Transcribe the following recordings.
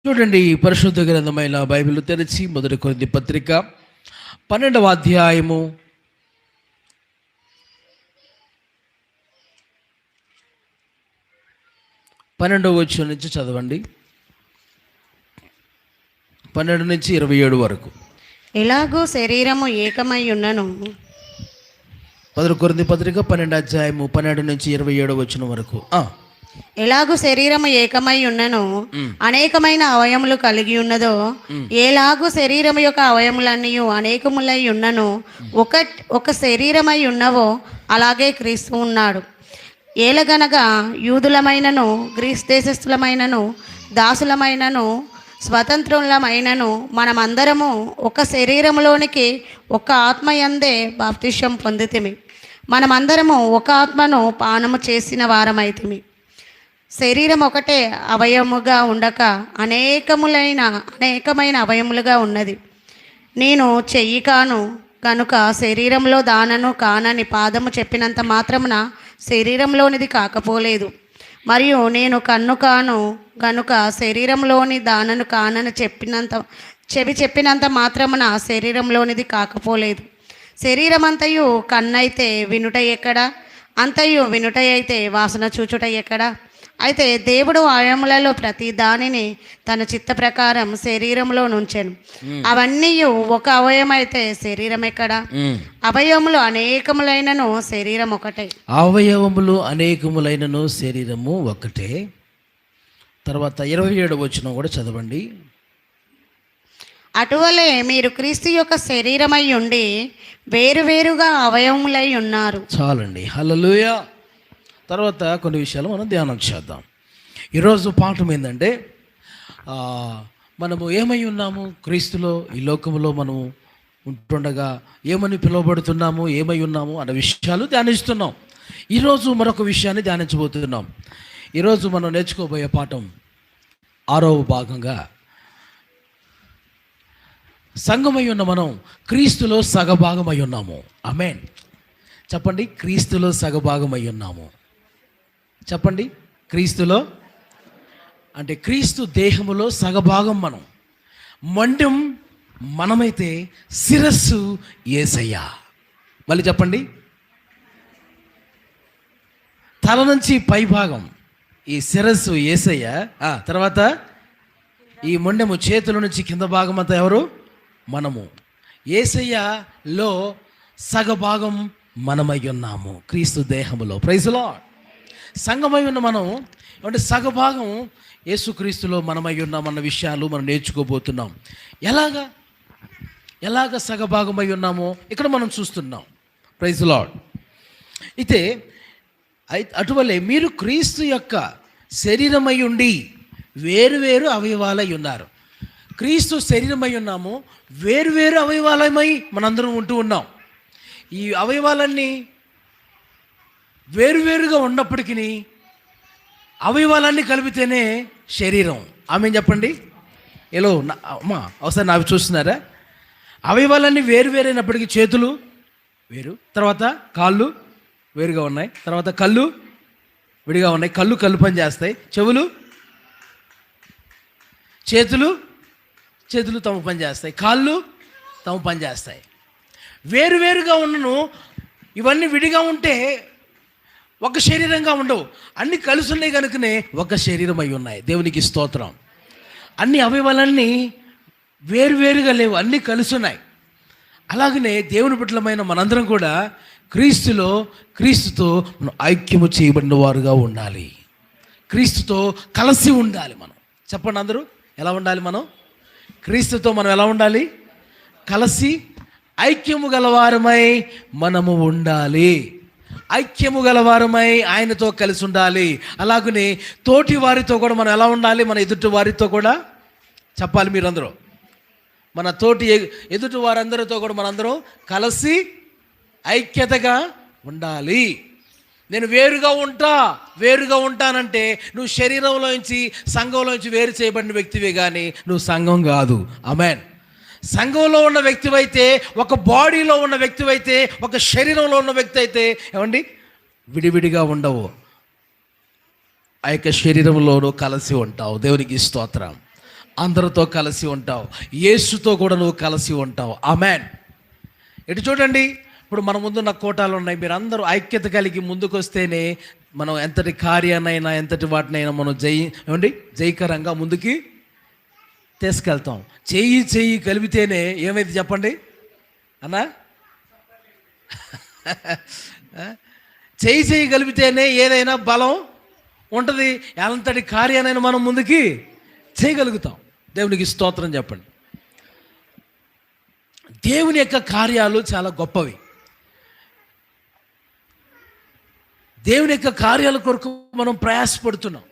చూడండి, పరిశుద్ధ గ్రంథమైన బైబిల్ తెరిచి మొదటి కొరింథీ పత్రిక 12వ అధ్యాయము 12వ వచనం నుంచి చదవండి. 12 నుంచి 27 వరకు. ఎలాగూ శరీరము ఏకమై ఉన్నను. మొదటి కొరింథీ పత్రిక 12వ అధ్యాయము 12 నుంచి 27 వచనం వరకు. ఎలాగూ శరీరము ఏకమై ఉన్నను, అనేకమైన అవయములు కలిగి ఉన్నదో, ఎలాగూ శరీరము యొక్క అవయములన్నీ అనేకములై ఉన్నను, ఒక శరీరమై ఉన్నవో అలాగే క్రీస్తు ఉన్నాడు. ఏలగనగా యూదులమైనను, గ్రీస్ దేశస్థులమైనను, దాసులమైనను, స్వతంత్రులమైనను మనమందరము ఒక శరీరములోనికి ఒక ఆత్మయందే బాప్తిష్యం పొందితిమి. మనమందరము ఒక ఆత్మను పానము చేసిన వారమైతిమి. శరీరం ఒకటే అవయముగా ఉండక అనేకమైన అవయములుగా ఉన్నది. నేను చెయ్యి కాను కనుక శరీరంలో దానను కానని పాదము చెప్పినంత మాత్రమున శరీరంలోనిది కాకపోలేదు. మరియు నేను కన్ను కాను కనుక శరీరంలోని దానను కానని చెప్పినంత మాత్రమున శరీరంలోనిది కాకపోలేదు. శరీరమంతయు కన్నైతే వినుట ఎక్కడ? అంతయు వినుట అయితే వాసన చూచుట ఎక్కడ? అయితే దేవుడు అవయములలో ప్రతి దానిని తన చిత్త ప్రకారం శరీరంలో నుంచెను. అవన్నీ ఒక అవయమైతే శరీరం ఎక్కడ? అవయవములు అనేకములైనను శరీరం ఒకటే. అవయవములు అనేకములైనను శరీరము ఒకటే. తర్వాత 27 వచనం కూడా చదవండి. అటువలే మీరు క్రీస్తు యొక్క శరీరమై ఉండి వేరువేరుగా అవయవములై ఉన్నారు. చాలండి, హల్లెలూయా. తర్వాత కొన్ని విషయాలు మనం ధ్యానం చేద్దాం. ఈరోజు పాఠం ఏంటంటే, మనము ఏమై ఉన్నాము క్రీస్తులో, ఈ లోకంలో మనము ఉంటుండగా ఏమని పిలువబడుతున్నాము, ఏమై ఉన్నాము అన్న విషయాలు ధ్యానిస్తున్నాం. ఈరోజు మరొక విషయాన్ని ధ్యానించబోతున్నాం. ఈరోజు మనం నేర్చుకోబోయే పాఠం 6వ భాగంగా, సంఘమై ఉన్న మనం క్రీస్తులో సగభాగమై ఉన్నాము. ఆమేన్ చెప్పండి. క్రీస్తులో సగభాగమై ఉన్నాము. చెప్పండి. క్రీస్తులో అంటే క్రీస్తు దేహములో సగభాగం మనం. మండం మనమైతే శిరస్సు యేసయ్య. మళ్ళీ చెప్పండి. తల నుంచి పై భాగం ఈ శిరస్సు యేసయ్య. తర్వాత ఈ మొండెము చేతుల నుంచి కింద భాగం అంతా ఎవరు? మనము. యేసయ్యలో సగభాగం మనమై ఉన్నాము క్రీస్తు దేహములో. Praise lord. సంఘమై ఉన్న మనం అంటే సగభాగం యేసుక్రీస్తులో మనమై ఉన్నామన్న విషయాలు మనం నేర్చుకోబోతున్నాం. ఎలాగ సగభాగమై ఉన్నామో ఇక్కడ మనం చూస్తున్నాం. Praise Lord. అయితే అటువలే మీరు క్రీస్తు యొక్క శరీరమై ఉండి వేరువేరు అవయవాలై ఉన్నారు. క్రీస్తు శరీరమై ఉన్నాము, వేరువేరు అవయవాలమై మనందరం ఉంటూ ఉన్నాం. ఈ అవయవాలన్నీ వేరువేరుగా ఉన్నప్పటికీ అవయవాలన్నీ కలిపితేనే శరీరం. ఆమె చెప్పండి. ఏలో అమ్మా ఒకసారి నావి చూస్తున్నారా? అవయవాలన్నీ వేరువేరైనప్పటికీ చేతులు వేరు, తర్వాత కాళ్ళు వేరుగా ఉన్నాయి, తర్వాత కళ్ళు విడిగా ఉన్నాయి. కళ్ళు పని చేస్తాయి, చెవులు చేతులు తమ పని చేస్తాయి, కాళ్ళు తమ పని చేస్తాయి. వేరువేరుగా ఉన్నను ఇవన్నీ విడిగా ఉంటే ఒక శరీరంగా ఉండవు. అన్నీ కలిసి ఉన్నాయి కనుకనే ఒక శరీరం అయి ఉన్నాయి. దేవునికి స్తోత్రం. అన్ని అవయవాలన్నీ వేరువేరుగా లేవు, అన్నీ కలిసి ఉన్నాయి. అలాగనే దేవుని బిడ్డలమైన మనందరం కూడా క్రీస్తుతో మనం ఐక్యము చేయబడిన వారుగా ఉండాలి. క్రీస్తుతో కలిసి ఉండాలి మనం. చెప్పండి అందరూ, ఎలా ఉండాలి మనం? క్రీస్తుతో మనం ఎలా ఉండాలి? కలిసి ఐక్యము గలవారమై మనము ఉండాలి. ఐక్యము గలవారమై ఆయనతో కలిసి ఉండాలి. అలాగనే తోటి వారితో కూడా మనం ఎలా ఉండాలి? మన ఎదుటి వారితో కూడా చెప్పాలి. మీరందరూ మన తోటి ఎదుటి వారందరితో కూడా మనందరం కలిసి ఐక్యతగా ఉండాలి. నేను వేరుగా ఉంటానంటే నువ్వు శరీరంలోంచి సంఘంలోంచి వేరు చేయబడిన వ్యక్తివే కానీ నువ్వు సంఘం కాదు. ఆమేన్. సంఘంలో ఉన్న వ్యక్తివైతే, ఒక బాడీలో ఉన్న వ్యక్తివైతే, ఒక శరీరంలో ఉన్న వ్యక్తి అయితే ఏమండి విడివిడిగా ఉండవు. ఆ యొక్క శరీరంలోనూ కలిసి ఉంటావు. దేవునికి స్తోత్రం. అందరితో కలిసి ఉంటావు. యేసుతో కూడా నువ్వు కలిసి ఉంటావు. ఆమేన్. ఇటు చూడండి, ఇప్పుడు మన ముందున్న కోటాలు ఉన్నాయి. మీరు అందరూ ఐక్యత కలిగి ముందుకు వస్తేనే మనం ఎంతటి కార్యాన్నైనా ఎంతటి వాటినైనా మనం జయకరంగా ముందుకి తీసుకెళ్తాం. చెయ్యి కలిపితేనే ఏమైంది చెప్పండి అన్నా? చెయ్యి కలిపితేనే ఏదైనా బలం ఉంటుంది. ఎంతటి కార్యాన్నైనా మనం ముందుకి చేయగలుగుతాం. దేవునికి స్తోత్రం చెప్పండి. దేవుని యొక్క కార్యాలు చాలా గొప్పవి. దేవుని యొక్క కార్యాల కొరకు మనం ప్రయాసపడుతున్నాం.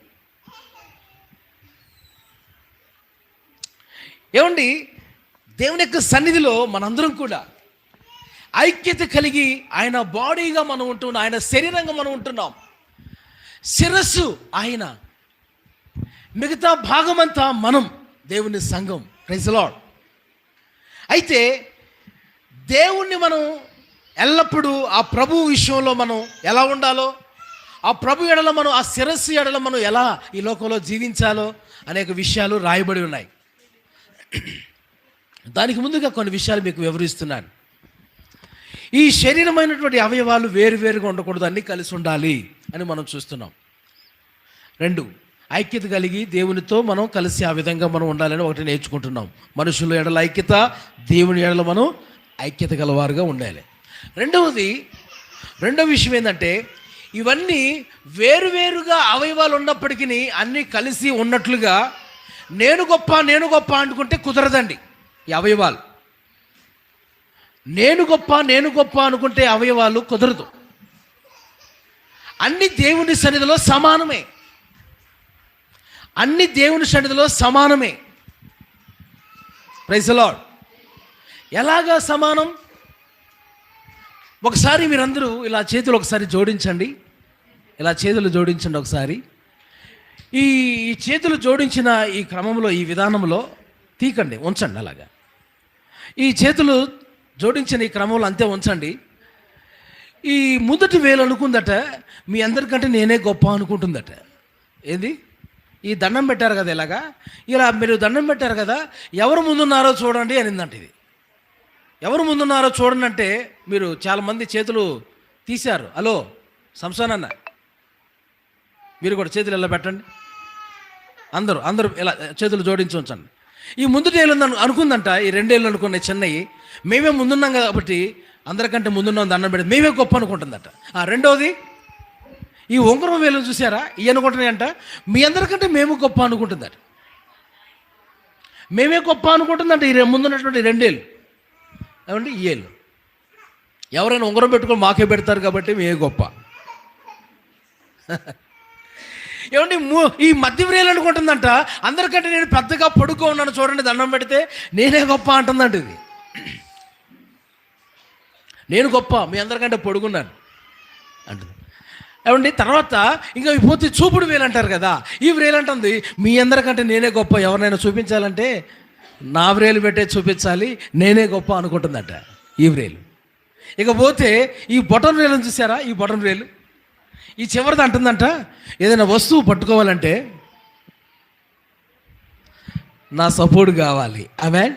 ఏమండి, దేవుని యొక్క సన్నిధిలో మనందరం కూడా ఐక్యత కలిగి ఆయన బాడీగా మనం ఉంటున్నాం, ఆయన శరీరంగా మనం ఉంటున్నాం. శిరస్సు ఆయన, మిగతా భాగమంతా మనం, దేవుని సంఘం. Praise the Lord. అయితే దేవుణ్ణి మనం ఎల్లప్పుడూ ఆ ప్రభు విషయంలో మనం ఎలా ఉండాలో, ఆ ప్రభు ఎడల మనం, ఆ శిరస్సు ఎడల మనం ఎలా ఈ లోకంలో జీవించాలో అనేక విషయాలు రాయబడి ఉన్నాయి. దానికి ముందుగా కొన్ని విషయాలు మీకు వివరిస్తున్నాను. ఈ శరీరమైనటువంటి అవయవాలు వేరువేరుగా ఉండకూడదు, అన్నీ కలిసి ఉండాలి అని మనం చూస్తున్నాం. 2, ఐక్యత కలిగి దేవునితో మనం కలిసి ఆ విధంగా మనం ఉండాలని ఒకటి నేర్చుకుంటున్నాం. మనుషుల ఎడల ఐక్యత, దేవుని ఎడల మనం ఐక్యత గలవారుగా ఉండాలి. రెండవ విషయం ఏంటంటే, ఇవన్నీ వేరువేరుగా అవయవాలు ఉన్నప్పటికీ అన్నీ కలిసి ఉన్నట్లుగా నేను గొప్ప అనుకుంటే కుదరదండి. ఈ అవయవాలు నేను గొప్ప అనుకుంటే అవయవాలు కుదరదు. అన్ని దేవుని సన్నిధిలో సమానమే. అన్ని దేవుని సన్నిధిలో సమానమే. Praise the Lord. ఎలాగా సమానం? ఒకసారి మీరందరూ ఇలా చేతులు ఒకసారి జోడించండి. ఇలా చేతులు జోడించండి ఒకసారి. ఈ చేతులు జోడించిన ఈ క్రమంలో, ఈ విధానంలో తీకండి, ఉంచండి. అలాగా ఈ చేతులు జోడించిన ఈ క్రమంలో అంతే ఉంచండి. ఈ మొదటి వేలు అనుకుందట మీ అందరికంటే నేనే గొప్ప అనుకుంటుందట. ఏంది? ఈ దండం పెట్టారు కదా, ఇలా మీరు దండం పెట్టారు కదా, ఎవరు ముందున్నారో చూడండి అనిందంట. ఇది ఎవరు ముందున్నారో చూడండి అంటే మీరు చాలామంది చేతులు తీశారు. హలో సంసోన్ అన్న, మీరు కూడా చేతులు ఇలా పెట్టండి. అందరూ ఇలా చేతులు జోడించి ఉంచండి. ఈ ముందుటి ఏళ్ళు అనుకుందంట, ఈ 2 ఏళ్ళు అనుకున్నాయి చిన్నవి, మేమే ముందున్నాం కాబట్టి అందరికంటే ముందున్నాం దండం పెడితే మేమే గొప్ప అనుకుంటుందట. రెండవది, ఈ ఉంగరం వేలు చూసారా, ఇవి అనుకుంటున్నాయంట మీ అందరికంటే మేము గొప్ప అనుకుంటుందట. మేమే గొప్ప అనుకుంటుందంట ఈ ముందున్నటువంటి 2 ఏళ్ళు. ఏమండి, ఈ ఏళ్ళు ఎవరైనా ఉంగరం పెట్టుకొని మాకే పెడతారు కాబట్టి మేమే గొప్ప. ఏమండి, ఈ మధ్య వ్రేలు అనుకుంటుందంట అందరికంటే నేను పెద్దగా పొడుకో ఉన్నాను చూడండి, దండం పెడితే నేనే గొప్ప అంటుందంట. ఇది నేను గొప్ప, మీ అందరికంటే పొడుగున్నాను అంటుంది. ఏమండి, తర్వాత ఇంకా పోతే చూపుడు వేలు అంటారు కదా, ఈ వ్రేలు అంటుంది మీ అందరికంటే నేనే గొప్ప, ఎవరినైనా చూపించాలంటే నా వ్రేలు పెట్టే చూపించాలి, నేనే గొప్ప అనుకుంటుందట ఈ వ్రేలు. ఇకపోతే ఈ బొటన్ వేలను చూసారా, ఈ బొటన్ వేలు ఈ చివరిది అంటుందంట, ఏదైనా వస్తువు పట్టుకోవాలంటే నా సపోర్ట్ కావాలి. ఆమేన్.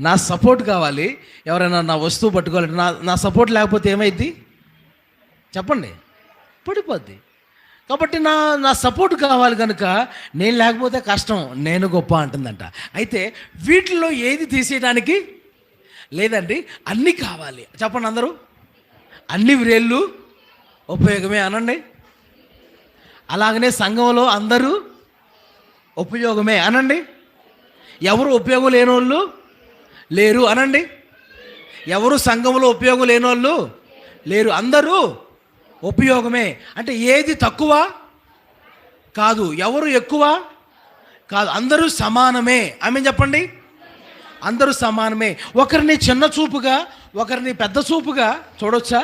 నా సపోర్ట్ కావాలి. ఎవరైనా నా వస్తువు పట్టుకోవాలంటే నా సపోర్ట్ లేకపోతే ఏమైద్ది చెప్పండి? పడిపోద్ది. కాబట్టి నా సపోర్ట్ కావాలి కనుక నేను లేకపోతే కష్టం, నేను గొప్ప అంటుందంట. అయితే వీటిల్లో ఏది తీసేయడానికి లేదండి, అన్నీ కావాలి. చెప్పండి అందరూ, అన్ని వ్రేళ్ళు ఉపయోగమే అనండి. అలాగనే సంఘంలో అందరూ ఉపయోగమే అనండి. ఎవరు ఉపయోగం లేని వాళ్ళు లేరు అనండి. ఎవరు సంఘంలో ఉపయోగం లేని వాళ్ళు లేరు, అందరూ ఉపయోగమే. అంటే ఏది తక్కువ కాదు, ఎవరు ఎక్కువ కాదు, అందరూ సమానమే. ఆమె చెప్పండి, అందరూ సమానమే. ఒకరిని చిన్న చూపుగా, ఒకరిని పెద్ద చూపుగా చూడొచ్చా?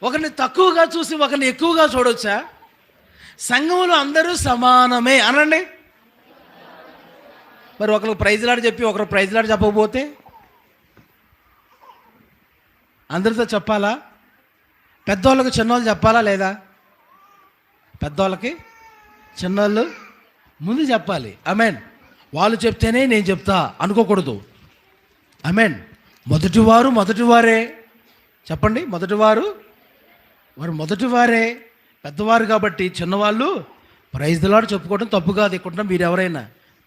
ఒకరిని తక్కువగా చూసి ఒకరిని ఎక్కువగా చూడొచ్చా? సంఘంలో అందరూ సమానమే అనండి. మరి ఒకరికి ప్రైజ్లాడు చెప్పి ఒకరు ప్రైజ్లాడు చెప్పకపోతే అందరితో చెప్పాలా? పెద్దవాళ్ళకి చిన్నవాళ్ళు చెప్పాలా లేదా? పెద్దవాళ్ళకి చిన్నవాళ్ళు ముందు చెప్పాలి. ఆమేన్. వాళ్ళు చెప్తేనే నేను చెప్తా అనుకోకూడదు. ఆమేన్. మొదటివారే చెప్పండి, మొదటివారే, పెద్దవారు కాబట్టి చిన్నవాళ్ళు ప్రైజ్ ది లార్డ్ చెప్పుకోవడం తప్పు కాదు. ఇక్కడ మీరు ఎవరైనా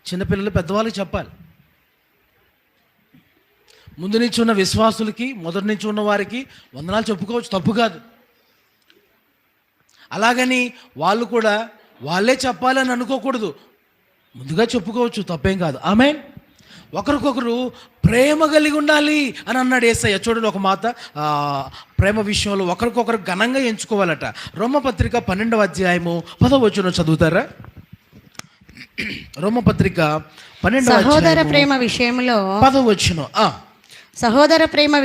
చిన్నపిల్లలు పెద్దవాళ్ళకి చెప్పాలి. ముందు నుంచి ఉన్న విశ్వాసులకి, మొదటి నుంచి ఉన్న వారికి వందనాలు చెప్పుకోవచ్చు, తప్పు కాదు. అలాగని వాళ్ళు కూడా వాళ్ళే చెప్పాలని అనుకోకూడదు, ముందుగా చెప్పుకోవచ్చు, తప్పేం కాదు. ఆమేన్. ఒకరికొకరు ప్రేమ కలిగి ఉండాలి అని అన్నాడు యేసయ్య. చూడండి ఒక మాట, ప్రేమ విషయంలో ఒకరికొకరు ఘనంగా ఎంచుకోవాలట. రోమపత్రిక 12వ అధ్యాయము 10వ వచనం చదువుతారా? రోమపత్రిక 12వ సహోదర ప్రేమ విషయంలో 10వ వచనం. సహోదర ప్రేమ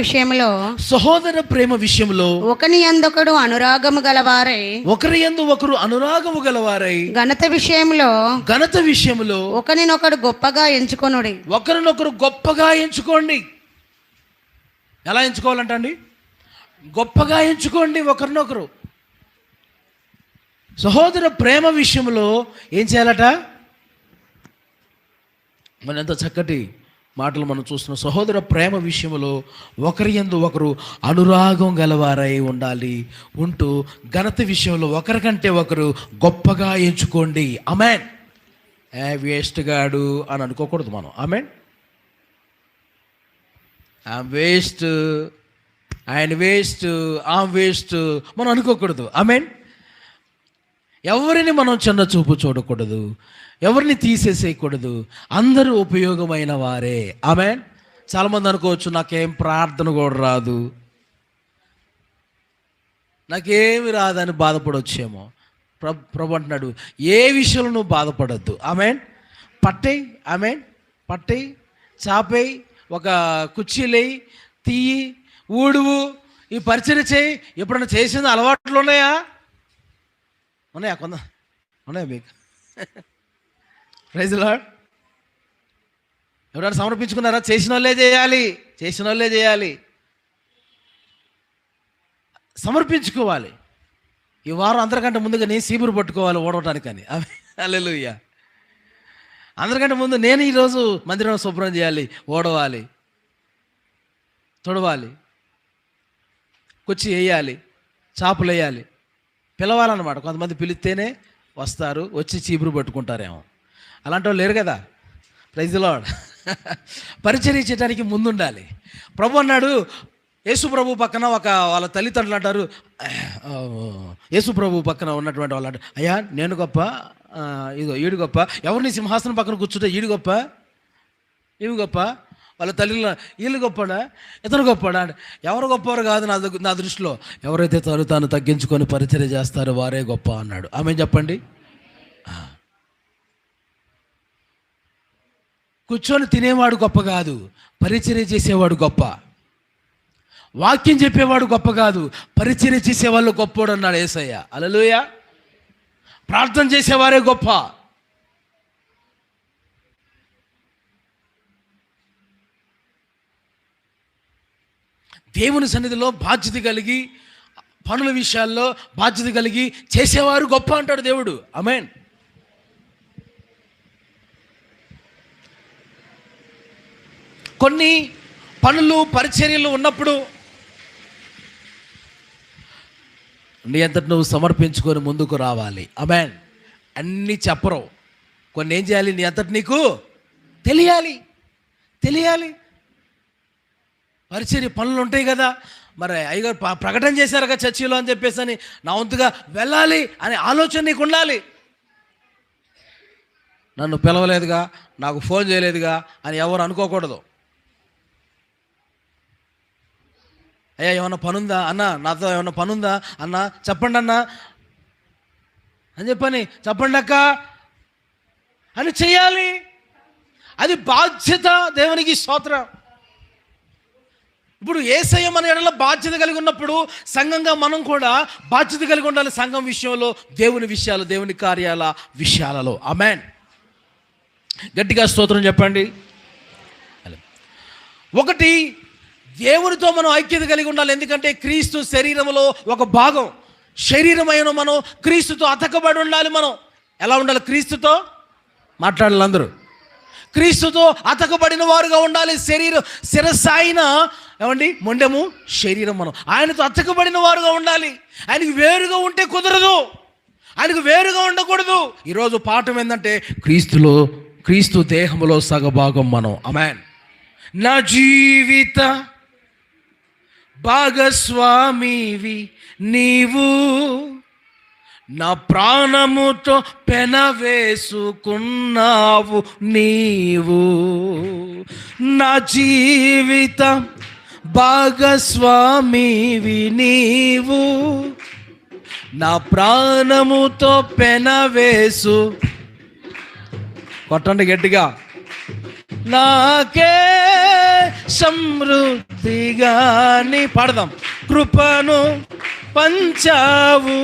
విషయంలో ఒకని యందు ఒకరు అనురాగము గలవారై ఘనత విషయంలో ఒకరినొకరు గొప్పగా ఎంచుకోండి. ఎలా ఎంచుకోవాలంట అండి? గొప్పగా ఎంచుకోండి ఒకరినొకరు. సహోదర ప్రేమ విషయంలో ఏం చేయాలట? మన ఎంత చక్కటి మాటలు మనం చూస్తున్నాం. సహోదర ప్రేమ విషయంలో ఒకరి యందు ఒకరు అనురాగం గలవారై ఉంటూ ఘనత విషయంలో ఒకరికంటే ఒకరు గొప్పగా ఎంచుకోండి. ఆమేన్. వేస్ట్ గాడు అని అనుకోకూడదు మనం. ఆమేన్. వేస్ట్, ఆయన వేస్ట్, వేస్ట్ మనం అనుకోకూడదు. ఆమేన్. ఎవరిని మనం చిన్న చూపు చూడకూడదు, ఎవరిని తీసేసేయకూడదు. అందరూ ఉపయోగమైన వారే. ఆమేన్. చాలామంది అనుకోవచ్చు, నాకేం ప్రార్థన కూడా రాదు, నాకేమి రాదని బాధపడవచ్చేమో. ప్రభు అంటున్నాడు, ఏ విషయంలో నువ్వు బాధపడద్దు. ఆమేన్. పట్టేయి, చాపేయి, ఒక కుర్చీలేయి, తీయి, ఊడువు, ఈ పరిచయం చేయి. ఎప్పుడన్నా చేసిన అలవాట్లు ఉన్నాయా మీకు? Praise the Lord. ఎవరైనా సమర్పించుకున్నారా? చేసిన వాళ్ళే చేయాలి. సమర్పించుకోవాలి. ఈ వారం అందరికంటే ముందుగా నేను సీపురు పట్టుకోవాలి ఓడవటానికని. హల్లెలూయా. అందరికంటే ముందు నేను ఈరోజు మందిరం శుభ్రం చేయాలి, ఓడవాలి, తుడవాలి, కుర్చీ వేయాలి, చాపులు వేయాలి, పిలవాలన్నమాట. కొంతమంది పిలిస్తేనే వస్తారు, వచ్చి చీపురు పట్టుకుంటారేమో. అలాంటి వాళ్ళు లేరు కదా. Praise the Lord. పరిచర్య చేయడానికి ముందుండాలి. ప్రభు అన్నాడు, యేసు ప్రభు పక్కన వాళ్ళ తల్లిదండ్రులు అంటారు, యేసు ప్రభు పక్కన ఉన్నటువంటి వాళ్ళు అంటారు, అయ్యా నేను గొప్ప, ఇదో ఈడు గొప్ప, ఎవరిని సింహాసనం పక్కన కూర్చుంటే ఈడు గొప్ప, ఇవి గొప్ప, వాళ్ళ తల్లిలో వీళ్ళు గొప్పడా, ఇతను గొప్పడా అంటే ఎవరు గొప్పవారు కాదు నా దృష్టిలో. ఎవరైతే తాను తగ్గించుకొని పరిచర్య చేస్తారో వారే గొప్ప అన్నాడు. ఆమె చెప్పండి. కూర్చొని తినేవాడు గొప్ప కాదు, పరిచర్య చేసేవాడు గొప్ప. వాక్యం చెప్పేవాడు గొప్ప కాదు, పరిచర్య చేసేవాళ్ళు గొప్పోడు అన్నాడు యేసయ్య. హల్లెలూయా. ప్రార్థన చేసేవారే గొప్ప. దేవుని సన్నిధిలో బాధ్యత కలిగి, పనుల విషయాల్లో బాధ్యత కలిగి చేసేవారు గొప్ప అంటాడు దేవుడు. ఆమేన్. కొన్ని పనులు పరిచర్యలు ఉన్నప్పుడు నీ అంతటి నువ్వు సమర్పించుకొని ముందుకు రావాలి. ఆమేన్. అన్నీ చెప్పరు, కొన్ని ఏం చేయాలి, నీ అంతటి నీకు తెలియాలి. పరిచర్య పనులు ఉంటాయి కదా, మరి అయ్యగారు ప్రకటన చేశారు కదా చర్చిలో అని చెప్పేసి అని నా వంతుగా వెళ్ళాలి అనే ఆలోచన నీకు ఉండాలి. నన్ను పిలవలేదుగా, నాకు ఫోన్ చేయలేదుగా అని ఎవరు అనుకోకూడదు. అయ్యా ఏమన్నా పనుందా అన్న, నాతో ఏమన్నా పనుందా అన్న, చెప్పండి అన్న అని చెప్పండి అక్క అని చెయ్యాలి. అది బాధ్యత. దేవునికి స్తోత్రం. ఇప్పుడు యేసయ్య మన ఎడల బాధ్యత కలిగి ఉన్నప్పుడు సంఘంగా మనం కూడా బాధ్యత కలిగి ఉండాలి. సంఘం విషయంలో, దేవుని విషయాలు, దేవుని కార్యాల విషయాలలో. ఆమేన్. గట్టిగా స్తోత్రం చెప్పండి. ఒకటి, దేవునితో మనం ఐక్యత కలిగి ఉండాలి. ఎందుకంటే క్రీస్తు శరీరంలో ఒక భాగం. శరీరమైన మనం క్రీస్తుతో అతకబడి ఉండాలి. మనం ఎలా ఉండాలి? క్రీస్తుతో మాట్లాడాలి అందరూ. క్రీస్తుతో అతకబడిన వారుగా ఉండాలి. శిరస్సాయిన ఏమండి మొండెము శరీరం. మనం ఆయనతో అతకబడిన వారుగా ఉండాలి. ఆయనకు వేరుగా ఉంటే కుదరదు, ఆయనకు వేరుగా ఉండకూడదు. ఈరోజు పాఠం ఏంటంటే క్రీస్తు దేహములో సగభాగం మనం. ఆమేన్. నా జీవిత భాగస్వామివి నీవు, నా ప్రాణముతో పెనవేసుకున్నావు నీవు. నా జీవిత భాగస్వామివి నీవు, నా ప్రాణముతో పెనవేసు. కొట్టండి గట్టిగా. నాకే సమృద్ధిగాని పాడదాం. కృపను పంచావు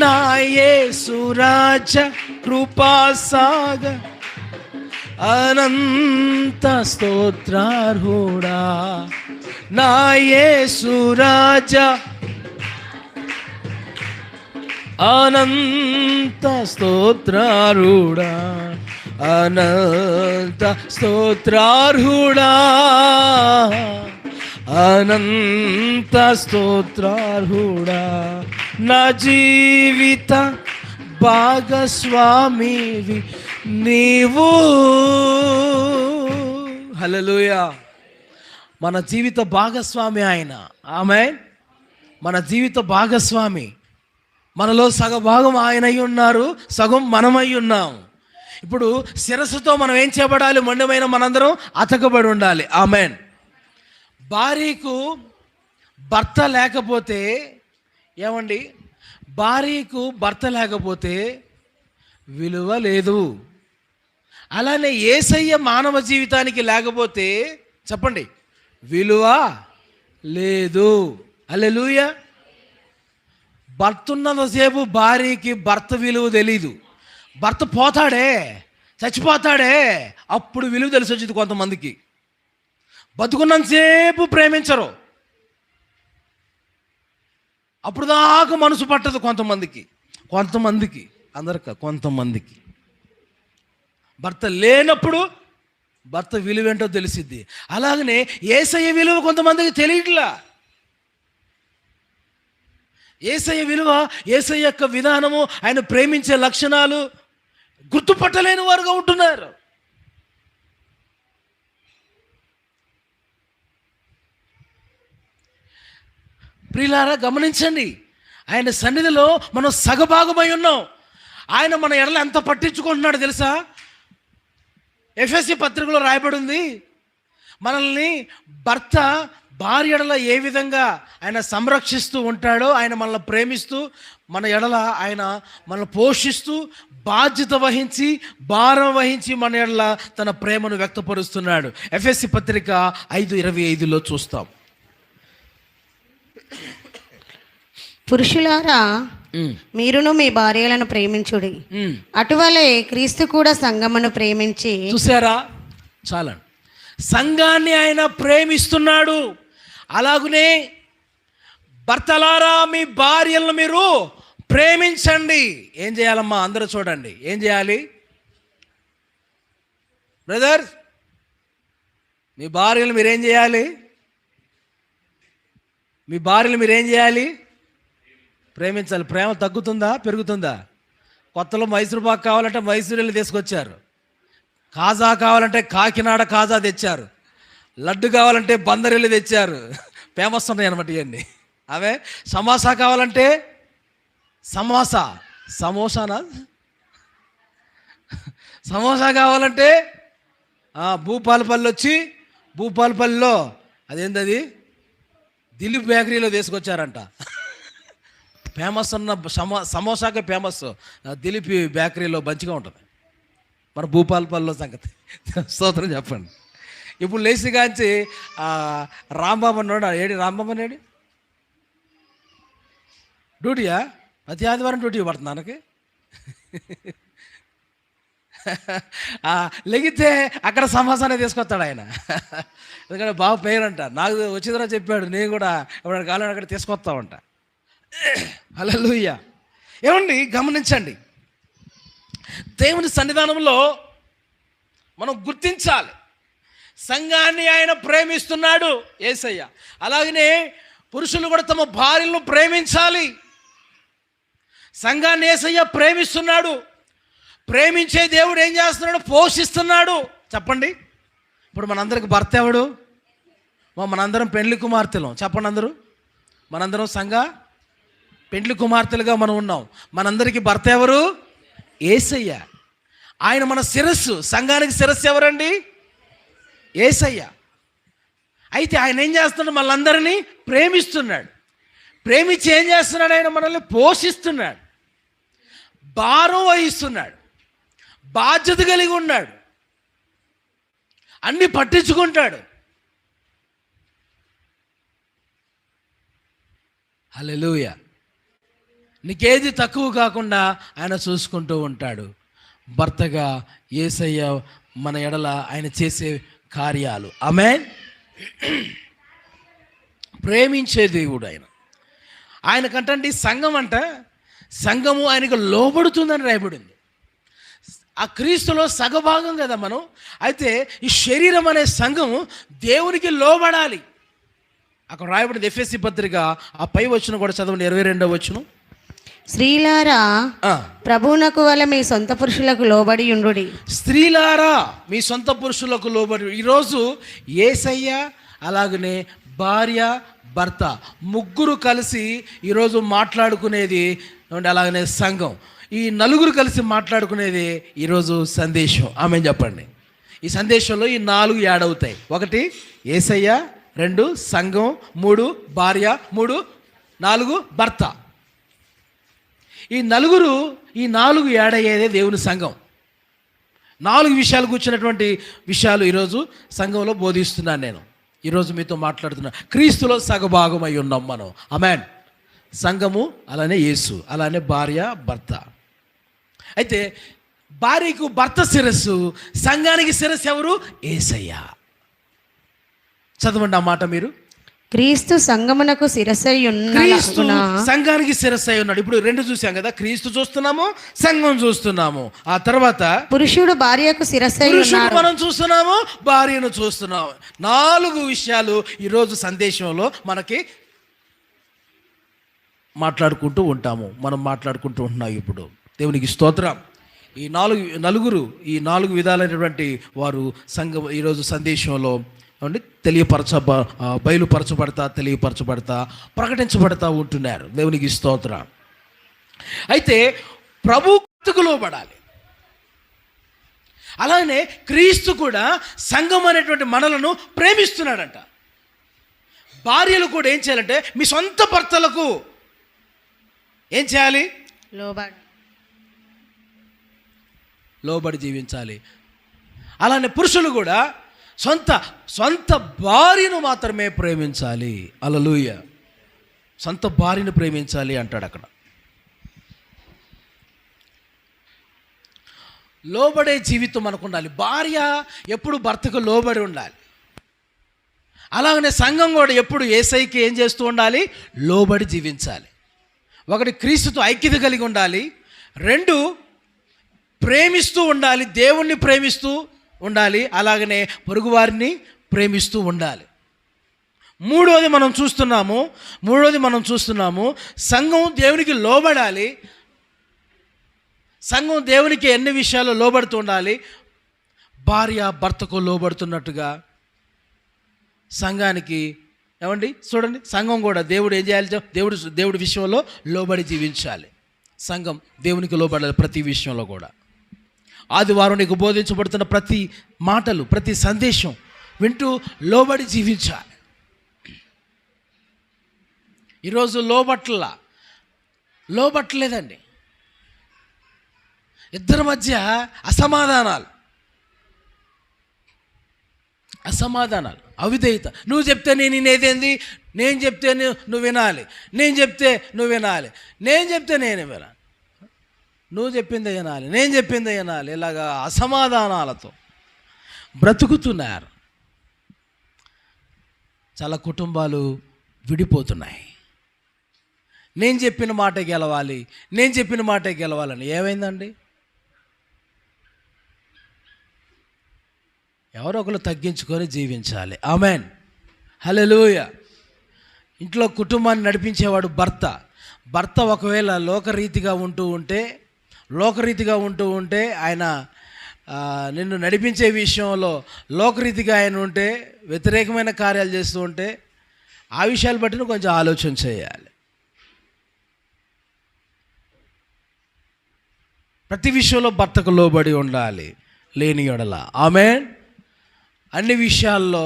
నా యేసు రాజా, కృపాసాగ అనంత స్తోత్రార్హుడా. నా యేసు రాజా అనంత స్తోత్రార్హుడా, అనంత స్తోత్రార్హుడా, అనంత స్తోత్రార్హుడా. నా జీవిత భాగస్వామివి నీవు. హల్లెలూయా. మన జీవిత భాగస్వామి ఆయన. ఆమేన్. మన జీవిత భాగస్వామి. మనలో సగభాగం ఆయన అయి ఉన్నారు, సగం మనమై ఉన్నాం. ఇప్పుడు శిరస్సుతో మనం ఏం చేయబడాలి? మొండమైన మనందరం అతకబడి ఉండాలి. ఆమేన్. భార్యకు భర్త లేకపోతే ఏమండి, భార్యకు భర్త లేకపోతే విలువ లేదు. అలానే యేసయ్య మానవ జీవితానికి లేకపోతే చెప్పండి విలువ లేదు. హల్లెలూయా. భర్త ఉన్నంతసేపు భార్యకి భర్త విలువ తెలీదు. భర్త పోతాడే, చచ్చిపోతాడే, అప్పుడు విలువ తెలిసి వచ్చింది కొంతమందికి. బతుకున్నంతసేపు ప్రేమించరు, అప్పుడు దాకా మనసు పట్టదు కొంతమందికి. అందరిక కొంతమందికి భర్త లేనప్పుడు భర్త విలువ ఏంటో తెలిసిద్ది. అలాగనే యేసయ్య విలువ కొంతమందికి తెలియట్లా. యేసయ్య విలువ, యేసయ్య యొక్క విధానము, ఆయన ప్రేమించే లక్షణాలు గుర్తుపట్టలేని వారుగా ఉంటున్నారు. ప్రియులారా గమనించండి, ఆయన సన్నిధిలో మనం సగభాగమై ఉన్నాం. ఆయన మన ఎడల ఎంత పట్టించుకుంటున్నాడు తెలుసా? ఎఫెసీ పత్రికలో రాయబడి ఉంది, మనల్ని భర్త భార్య ఎడల ఏ విధంగా ఆయన సంరక్షిస్తూ ఉంటాడో, ఆయన మనల్ని ప్రేమిస్తూ మన ఎడల ఆయన మనల్ని పోషిస్తూ బాధ్యత వహించి భారం వహించి మన ఎడల తన ప్రేమను వ్యక్తపరుస్తున్నాడు. ఎఫెసీ పత్రిక 5:25 చూస్తాం. పురుషులారా మీరును మీ భార్యలను ప్రేమించుడి, అటువలే క్రీస్తు కూడా సంఘమును ప్రేమించి. చూసారా, చాలండి. సంఘాన్ని ఆయన ప్రేమిస్తున్నాడు. అలాగునే భర్తలారా మీ భార్యలను మీరు ప్రేమించండి. ఏం చేయాలమ్మా? అందరూ చూడండి, ఏం చేయాలి? బ్రదర్, మీ భార్యలు మీరేం చేయాలి? మీ భార్యలు మీరేం చేయాలి? ప్రేమించాలి. ప్రేమ తగ్గుతుందా పెరుగుతుందా? కొత్తలో మైసూరు పాక్ కావాలంటే మైసూరు వెళ్ళి తీసుకొచ్చారు, కాజా కావాలంటే కాకినాడ కాజా తెచ్చారు, లడ్డు కావాలంటే బందరెల్లి తెచ్చారు. ఫేమస్ ఉన్నాయి అనమాట ఇవన్నీ. అవే సమోసా కావాలంటే సమోసానా సమోసా కావాలంటే భూపాలపల్లి వచ్చి భూపాలపల్లిలో అదేంటది దిలీప్ బేకరీలో తీసుకొచ్చారంట. ఫేమస్ ఉన్న సమోసాకే ఫేమస్ దిలీప్ బేకరీలో మంచిగా ఉంటుంది. మన భూపాలపల్లిలో సంగతి స్తోత్రం చెప్పండి. ఇప్పుడు లేచి కాంచి రాంబాబు అన్నాడు. ఏడి రాంబాబు అనేడి డ్యూటీయా? ప్రతి ఆదివారం డ్యూటీ పడుతుంది మనకి. లెగితే అక్కడ సమోసానే తీసుకొస్తాడు ఆయన. ఎందుకంటే బాబు పేరంట. నాకు వచ్చిందని చెప్పాడు, నేను కూడా ఎప్పుడైనా కావాలని అక్కడ తీసుకొస్తామంట. హల్లెలూయా. ఏమండి గమనించండి, దేవుని సన్నిధానంలో మనం గుర్తించాలి. సంఘాన్ని ఆయన ప్రేమిస్తున్నాడు యేసయ్య. అలాగనే పురుషులు కూడా తమ భార్యలను ప్రేమించాలి. సంఘాన్ని యేసయ్య ప్రేమిస్తున్నాడు. ప్రేమించే దేవుడు ఏం చేస్తున్నాడు? పోషిస్తున్నాడు. చెప్పండి, ఇప్పుడు మనందరికి భర్త ఎవడు? మనందరం పెండ్లి కుమార్తెలు. చెప్పండి అందరూ, మనందరం సంఘ పెండ్లి కుమార్తెలుగా మనం ఉన్నాం. మనందరికీ భర్త ఎవరు? యేసయ్య. ఆయన మన శిరస్సు. సంఘానికి శిరస్సు ఎవరండి? యేసయ్య. అయితే ఆయన ఏం చేస్తున్నాడు? మనందరినీ ప్రేమిస్తున్నాడు. ప్రేమించి ఏం చేస్తున్నాడు? ఆయన మనల్ని పోషిస్తున్నాడు, భారం వహిస్తున్నాడు, బాధ్యత కలిగి ఉన్నాడు, అన్ని పట్టించుకుంటాడు. హల్లెలూయా. నీకేది తక్కువ కాకుండా ఆయన చూసుకుంటూ ఉంటాడు. భర్తగా యేసయ్య మన ఎడల ఆయన చేసే కార్యాలు. ఆమేన్. ప్రేమించే దేవుడు ఆయన. ఆయనకంటండి సంఘం అంట, సంఘము ఆయనకు లోబడుతుందని రాయబడింది. ఆ క్రీస్తులో సగభాగం కదా మనం. అయితే ఈ శరీరం అనే సంఘము దేవునికి లోబడాలి. అక్కడ రాయబడింది ఎఫెసీ పత్రిక ఆ పై వచనం కూడా చదవండి, 22వ వచనం. స్త్రీలారా ప్రభువునకు వల్ల మీ సొంత పురుషులకు లోబడి ఉండుడి. స్త్రీలారా మీ సొంత పురుషులకు లోబడి. ఈరోజు యేసయ్య అలాగనే భార్య భర్త ముగ్గురు కలిసి ఈరోజు మాట్లాడుకునేది అలాగనే సంఘం. ఈ నలుగురు కలిసి మాట్లాడుకునేది ఈరోజు సందేశం. ఆమెన్ చెప్పండి. ఈ సందేశంలో ఈ 4 యాడ్ అవుతాయి. 1 యేసయ్య, 2 సంఘం, 3 భార్య, 4 భర్త. ఈ 4 యాడ్ అయ్యేదే దేవుని సంఘం. 4 విషయాలు కూర్చున్నటువంటి విషయాలు ఈరోజు సంఘంలో బోధిస్తున్నాను నేను. ఈరోజు మీతో మాట్లాడుతున్నా. క్రీస్తులో సగభాగం అయి ఉన్నాం మనం. ఆమేన్. సంఘము, అలానే యేసు, అలానే భార్య భర్త. అయితే భార్యకు భర్త శిరస్సు, సంఘానికి శిరస్సు ఎవరు? యేసయ్య. చదవండి ఆ మాట మీరు. క్రీస్తు సంఘమునకు శిరస్సై క్రీస్తు సంఘానికి శిరస్సై ఉన్నాడు. ఇప్పుడు 2 చూసాం కదా, క్రీస్తు చూస్తున్నాము, సంఘం చూస్తున్నాము. ఆ తర్వాత పురుషుడు భార్యకు శిరస్సై ఉన్నాడు. మనం చూస్తున్నాము, భార్యను చూస్తున్నాము. 4 విషయాలు ఈరోజు సందేశంలో మనకి మాట్లాడుకుంటూ ఉంటాము. మనం మాట్లాడుకుంటూ ఉంటున్నాం ఇప్పుడు. దేవునికి స్తోత్రం. ఈ 4 విధాలైనటువంటి వారు సంఘం ఈరోజు సందేశంలో బయలుపరచబడతా, తెలియపరచబడతా, ప్రకటించబడతా ఉంటున్నారు. దేవునికి స్తోత్రం. అయితే ప్రభువుకు లోబడాలి. అలానే క్రీస్తు కూడా సంఘం అనేటువంటి మనలను ప్రేమిస్తున్నాడంట. భార్యలు కూడా ఏం చేయాలంటే మీ సొంత భర్తలకు ఏం చేయాలి? లోబడి జీవించాలి. అలానే పురుషులు కూడా సొంత భార్యను మాత్రమే ప్రేమించాలి. హల్లెలూయా. సొంత భార్యను ప్రేమించాలి అంటాడు అక్కడ. లోబడే జీవితం మనకు ఉండాలి. భార్య ఎప్పుడు భర్తకు లోబడి ఉండాలి. అలాగనే సంఘం కూడా ఎప్పుడు యేసయ్యకి ఏం చేస్తూ ఉండాలి? లోబడి జీవించాలి. 1 క్రీస్తుతో ఐక్యత కలిగి ఉండాలి. 2 ప్రేమిస్తూ ఉండాలి, దేవుణ్ణి ప్రేమిస్తూ ఉండాలి, అలాగనే పొరుగువారిని ప్రేమిస్తూ ఉండాలి. 3వది మనం చూస్తున్నాము సంఘం దేవునికి లోబడాలి. సంఘం దేవునికి ఎన్ని విషయాల్లో లోబడుతూ ఉండాలి? భార్య భర్తకు లోబడుతున్నట్టుగా సంఘానికి ఏమండి చూడండి, సంఘం కూడా దేవుడు ఏం చేయాలి? దేవుడి విషయంలో లోబడి జీవించాలి. సంఘం దేవునికి లోబడాలి ప్రతి విషయంలో కూడా. ఆదివారం నీకు బోధించబడుతున్న ప్రతి మాటలు, ప్రతి సందేశం వింటూ లోబడి జీవించాలి. ఈరోజు లోబట్టలేదండి. ఇద్దరి మధ్య అసమాధానాలు, అవిధేయత. నువ్వు చెప్తే నేను వినేదేంది? నేను చెప్తే నువ్వు వినాలి, నేను చెప్తే నువ్వు వినాలి, నేను చెప్తే నేను వినాలి, నువ్వు చెప్పిందే వినాలి, నేను చెప్పిందే వినాలి. ఇలాగా అసమాధానాలతో బ్రతుకుతున్నారు. చాలా కుటుంబాలు విడిపోతున్నాయి. నేను చెప్పిన మాటే గెలవాలని ఏమైందండి? ఎవరో ఒకరు తగ్గించుకొని జీవించాలి. ఆమెన్, హల్లెలూయా. ఇంట్లో కుటుంబాన్ని నడిపించేవాడు భర్త ఒకవేళ లోకరీతిగా ఉంటూ ఉంటే ఆయన నిన్ను నడిపించే విషయంలో లోకరీతిగా ఆయన ఉంటే, వ్యతిరేకమైన కార్యాలు చేస్తూ ఉంటే, ఆ విషయాలు బట్టి నువ్వు కొంచెం ఆలోచన చేయాలి. ప్రతి విషయంలో భర్తకు లోబడి ఉండాలి లేని యెడల. ఆమేన్. అన్ని విషయాల్లో